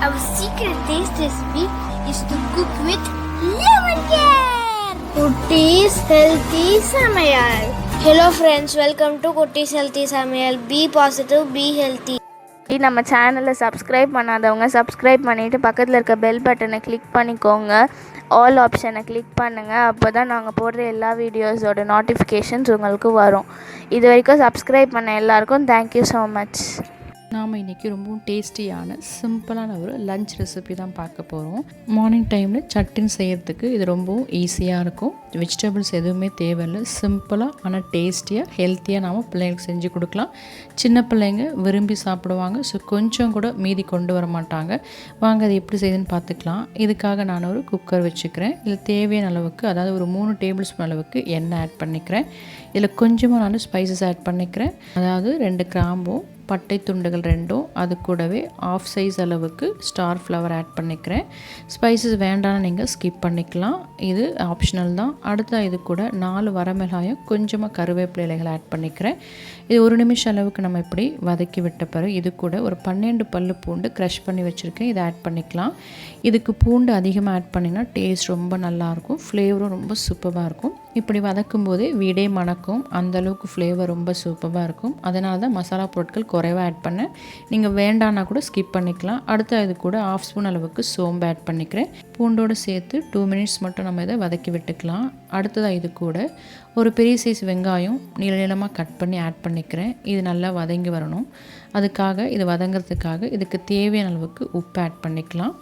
Our secret taste recipe is to cook with lemon care. Kutties healthy Samayal. Hello friends, welcome to Kutties healthy Samayal. Be positive, be healthy. நம்ம சேனலை subscribe பண்ணாதவங்க subscribe பண்ணிவிட்டு பக்கத்தில் இருக்க bell பட்டனை click பண்ணிக்கோங்க. All ஆப்ஷனை click பண்ணுங்கள். அப்போ தான் நாங்கள் போடுற எல்லா வீடியோஸோட நோட்டிஃபிகேஷன்ஸ் உங்களுக்கு வரும். இது வரைக்கும் சப்ஸ்கிரைப் பண்ண எல்லாருக்கும் தேங்க்யூ ஸோ மச். நாம் இன்றைக்கி ரொம்பவும் டேஸ்டியான சிம்பிளான ஒரு லஞ்ச் ரெசிபி தான் பார்க்க போகிறோம். மார்னிங் டைமில் சட்டின் செய்கிறதுக்கு இது ரொம்பவும் ஈஸியாக இருக்கும். வெஜிடபிள்ஸ் எதுவுமே தேவையில்லை. சிம்பிளாக ஆனால் டேஸ்டியாக ஹெல்த்தியாக நாம் பிள்ளைங்களுக்கு செஞ்சு கொடுக்கலாம். சின்ன பிள்ளைங்க விரும்பி சாப்பிடுவாங்க. ஸோ கொஞ்சம் கூட மீதி கொண்டு வர மாட்டாங்க. வாங்க அது எப்படி செய்யுதுன்னு பார்த்துக்கலாம். இதுக்காக நான் ஒரு குக்கர் வச்சுக்கிறேன். இதில் தேவையான அளவுக்கு, அதாவது ஒரு 3 டேபிள் ஸ்பூன் அளவுக்கு எண்ணெய் ஆட் பண்ணிக்கிறேன். இதில் கொஞ்சமாக நான் ஸ்பைசஸ் ஆட் பண்ணிக்கிறேன். அதாவது 2 கிராம்பும் பட்டை துண்டுகள் 2, அது கூடவே ஆஃப் சைஸ் அளவுக்கு ஸ்டார் ஃப்ளவர் ஆட் பண்ணிக்கிறேன். ஸ்பைசஸ் வேண்டாம்னு நீங்கள் ஸ்கிப் பண்ணிக்கலாம், இது ஆப்ஷனல் தான். அடுத்த இது கூட 4 வரமிளகாயும் கொஞ்சமாக கருவேப்பிலை இலைகள் ஆட் பண்ணிக்கிறேன். இது 1 நிமிஷம் அளவுக்கு நம்ம இப்படி வதக்கி விட்ட பிறகு இது கூட ஒரு 12 பல்லு பூண்டு க்ரஷ் பண்ணி வச்சுருக்கேன், இதை ஆட் பண்ணிக்கலாம். இதுக்கு பூண்டு அதிகமாக ஆட் பண்ணிங்கன்னா டேஸ்ட் ரொம்ப நல்லாயிருக்கும், ஃப்ளேவரும் ரொம்ப சூப்பராக இருக்கும். இப்படி வதக்கும் போதே வீடே மணக்கும், அந்தளவுக்கு ஃப்ளேவர் ரொம்ப சூப்பராக இருக்கும். அதனால தான் மசாலா பொருட்கள் குறைவாக ஆட் பண்ணேன். நீங்கள் வேண்டான்னா கூட ஸ்கிப் பண்ணிக்கலாம். அடுத்த இது கூட 1/2 ஸ்பூன் அளவுக்கு சோம்பு ஆட் பண்ணிக்கிறேன். பூண்டோடு சேர்த்து 2 மினிட்ஸ் மட்டும் நம்ம இதை வதக்கி விட்டுக்கலாம். அடுத்ததாக இது கூட ஒரு பெரிய சைஸ் வெங்காயம் நீளமாக கட் பண்ணி ஆட் பண்ணிக்கிறேன். இது நல்லா வதங்கி வரணும். அதுக்காக இது வதங்கிறதுக்காக இதுக்கு தேவையான அளவுக்கு உப்பு ஆட் பண்ணிக்கலாம்.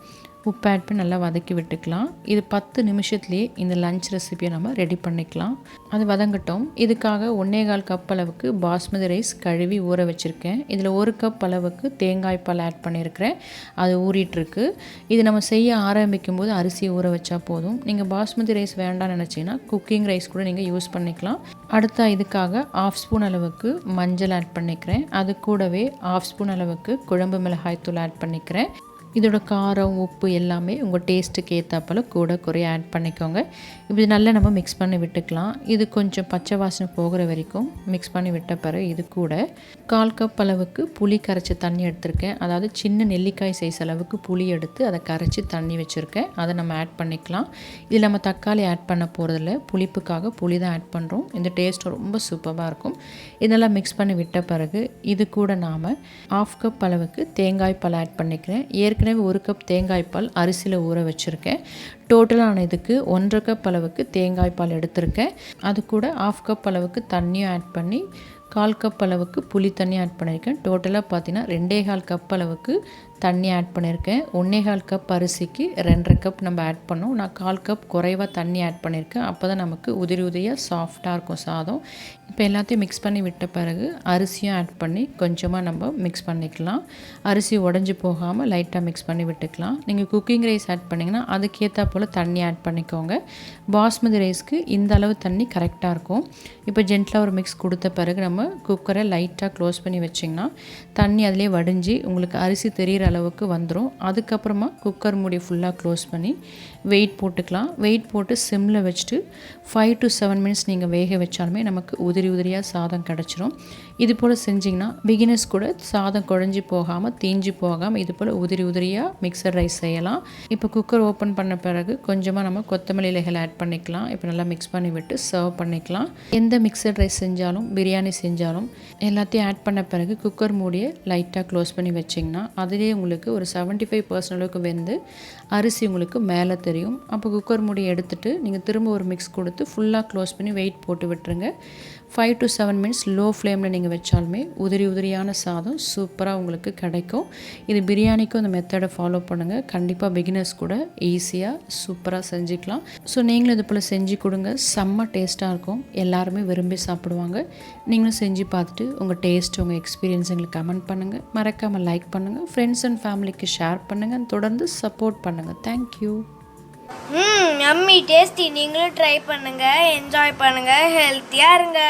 உப்பு ஆட் பண்ணி நல்லா வதக்கி விட்டுக்கலாம். இது 10 நிமிஷத்துலேயே இந்த லஞ்ச் ரெசிபியை நம்ம ரெடி பண்ணிக்கலாம். அது வதங்கட்டும். இதுக்காக 1.25 கப் அளவுக்கு பாஸ்மதி ரைஸ் கழுவி ஊற வச்சுருக்கேன். இதில் 1 கப் அளவுக்கு தேங்காய் பால் ஆட் பண்ணியிருக்கிறேன். அது ஊறிட்டுருக்கு. இது நம்ம செய்ய ஆரம்பிக்கும் போது அரிசி ஊற வச்சா போதும். நீங்கள் பாஸ்மதி ரைஸ் வேண்டாம்னு நினச்சிங்கன்னா குக்கிங் ரைஸ் கூட நீங்கள் யூஸ் பண்ணிக்கலாம். அடுத்த இதுக்காக 1/2 ஸ்பூன் அளவுக்கு மஞ்சள் ஆட் பண்ணிக்கிறேன். அது கூடவே 1/2 ஸ்பூன் அளவுக்கு குழம்பு மிளகாய் தூள் ஆட் பண்ணிக்கிறேன். இதோட காரம் உப்பு எல்லாமே உங்கள் டேஸ்ட்டுக்கு ஏற்றாப்பில் கூட குறைய ஆட் பண்ணிக்கோங்க. இப்படி நல்லா நம்ம மிக்ஸ் பண்ணி விட்டுக்கலாம். இது கொஞ்சம் பச்சை வாசனை போகிற வரைக்கும் மிக்ஸ் பண்ணி விட்ட பிறகு இது கூட 1/4 கப் அளவுக்கு புளி கரைச்சி தண்ணி எடுத்திருக்கேன். அதாவது சின்ன நெல்லிக்காய் சைஸ் அளவுக்கு புளி எடுத்து அதை கரைச்சி தண்ணி வச்சுருக்கேன். அதை நம்ம ஆட் பண்ணிக்கலாம். இதில் நம்ம தக்காளி ஆட் பண்ண போகிறதில்ல, புளிப்புக்காக புளி தான் ஆட் பண்ணுறோம். இந்த டேஸ்ட் ரொம்ப சூப்பராக இருக்கும். இதெல்லாம் மிக்ஸ் பண்ணி விட்ட பிறகு இது கூட நாம் 1/2 கப் அளவுக்கு தேங்காய் பால் ஆட் பண்ணிக்கிறேன். ஏற்கனவே 1 கப் தேங்காய் பால் அரிசியில் ஊற வச்சுருக்கேன். டோட்டலான இதுக்கு 1/2 கப் அளவுக்கு தேங்காய் பால் எடுத்திருக்கேன். அது கூட 1/2 கப் அளவுக்கு தண்ணியும் ஆட் பண்ணி 1/4 கப் அளவுக்கு புளி தண்ணி ஆட் பண்ணியிருக்கேன். டோட்டலாக பார்த்தீங்கன்னா 2.25 கப் அளவுக்கு தண்ணி ஆட் பண்ணியிருக்கேன். 1.25 கப் அரிசிக்கு 2.5 கப் நம்ம ஆட் பண்ணோம். நான் 1/4 கப் குறைவாக தண்ணி ஆட் பண்ணியிருக்கேன். அப்போ தான் நமக்கு உதிரி உதிரியாக சாஃப்டாக இருக்கும் சாதம். இப்போ எல்லாத்தையும் மிக்ஸ் பண்ணி விட்ட பிறகு அரிசியும் ஆட் பண்ணி கொஞ்சமாக நம்ம மிக்ஸ் பண்ணிக்கலாம். அரிசி உடஞ்சி போகாமல் லைட்டாக மிக்ஸ் பண்ணி விட்டுக்கலாம். நீங்கள் குக்கிங் ரைஸ் ஆட் பண்ணிங்கன்னா அதுக்கேற்ற போல் தண்ணி ஆட் பண்ணிக்கோங்க. பாஸ்மதி ரைஸ்க்கு இந்த அளவு தண்ணி கரெக்டாக இருக்கும். இப்போ ஜென்டலாக ஒரு மிக்ஸ் கொடுத்த பிறகு நம்ம குக்கரை லைட்டாக க்ளோஸ் பண்ணி வச்சிங்கன்னா தண்ணி அதிலே வடிஞ்சு உங்களுக்கு அரிசி தெரிகிற அளவுக்கு வந்துடும். அதுக்கப்புறமா குக்கர் மூடி ஃபுல்லாக க்ளோஸ் பண்ணி வெயிட் போட்டுக்கலாம். வெயிட் போட்டு சிம்மில் வச்சுட்டு 5 to 7 மினிட்ஸ் நீங்கள் வேக வச்சாலுமே நமக்கு உதிரி உதிரியாக சாதம் கிடச்சிரும். இது போல் செஞ்சிங்கன்னா பிகினர்ஸ் கூட சாதம் குழஞ்சி போகாமல் தீஞ்சு போகாமல் இது போல் உதிரி உதிரியாக மிக்சர் ரைஸ் செய்யலாம். இப்போ குக்கர் ஓப்பன் பண்ண பிறகு கொஞ்சமாக நம்ம கொத்தமல்லி இலைகள் ஆட் பண்ணிக்கலாம். இப்போ நல்லா மிக்ஸ் பண்ணி விட்டு சர்வ் பண்ணிக்கலாம். எந்த மிக்சர் ரைஸ் செஞ்சாலும் பிரியாணி செஞ்சாலும் எல்லாத்தையும் ஆட் பண்ண பிறகு குக்கர் மூடியை லைட்டாக க்ளோஸ் பண்ணி வச்சிங்கன்னா அதிலே உங்களுக்கு ஒரு 75% அளவுக்கு வெந்து அரிசி உங்களுக்கு மேலே தெரியும். அப்போ குக்கர் மூடி எடுத்துகிட்டு நீங்கள் திரும்ப ஒரு மிக்ஸ் கொடுத்து ஃபுல்லாக க்ளோஸ் பண்ணி வெயிட் போட்டு விட்டுருங்க. 5 to 7 மினிட்ஸ் லோ ஃப்ளேமில் நீங்கள் வச்சாலுமே உதிரி உதிரியான சாதம் சூப்பராக உங்களுக்கு கிடைக்கும். இது பிரியாணிக்கும் இந்த மெத்தடை ஃபாலோ பண்ணுங்கள். கண்டிப்பாக பிகினர்ஸ் கூட ஈஸியாக சூப்பராக செஞ்சுக்கலாம். ஸோ நீங்களும் இது போல் செஞ்சு கொடுங்க, செம்ம டேஸ்ட்டாக இருக்கும். எல்லாருமே விரும்பி சாப்பிடுவாங்க. நீங்களும் செஞ்சு பார்த்துட்டு உங்கள் டேஸ்ட் உங்கள் எக்ஸ்பீரியன்ஸ் எங்களுக்கு கமெண்ட் பண்ணுங்கள். மறக்காமல் லைக் பண்ணுங்கள், ஃப்ரெண்ட்ஸ் அண்ட் ஃபேமிலிக்கு ஷேர் பண்ணுங்கள், தொடர்ந்து சப்போர்ட் பண்ணுங்கள். தேங்க்யூ. Yummy tasty. நீங்களும் ட்ரை பண்ணுங்கள், என்ஜாய் பண்ணுங்கள், ஹெல்த்தியாக இருங்க.